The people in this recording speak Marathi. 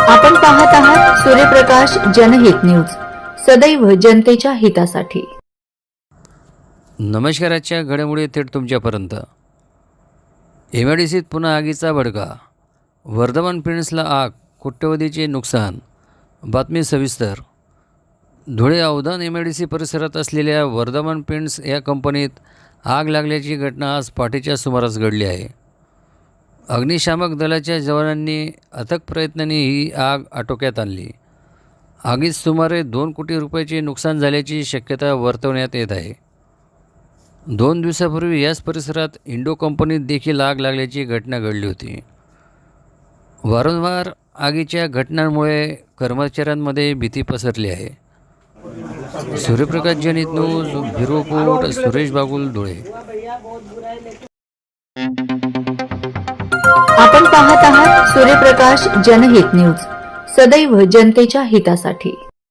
आपण पाहत आहात सूर्यप्रकाश जनहित न्यूज, सदैव जनतेच्या हितासाठी। नमस्कार। आजच्या घडामोडी थेट तुमच्यापर्यंत। एमआयडीसीत पुन्हा आगीचा भडका, वर्धमान पेंट्सला आग, कोट्यवधीचे नुकसान। बातमी सविस्तर। धुळे अवधान एमआयडीसी परिसरात असलेल्या वर्धमान पेंट्स या कंपनीत आग लागल्याची घटना आज पहाटेच्या सुमारास घडली आहे। अग्निशामक दलाच्या जवानांनी अथक प्रयत्नांनी ही आग आटोक्यात आणली। आगीत सुमारे 2 कोटी रुपयाचे नुकसान झाल्याची शक्यता वर्तवण्यात येत आहे। 2 दिवसापूर्वी याच परिसरात इंडो कंपनीत देखील आग लागल्याची घटना घडली होती। वारंवार आगीच्या घटनांमुळे कर्मचाऱ्यांमध्ये भीती पसरली आहे। सूर्यप्रकाश जनहित news, bureau report, Suresh Bagul, Dhule. आपण पाहत आहात सूर्यप्रकाश जनहित न्यूज, सदैव जनतेच्या हितासाठी।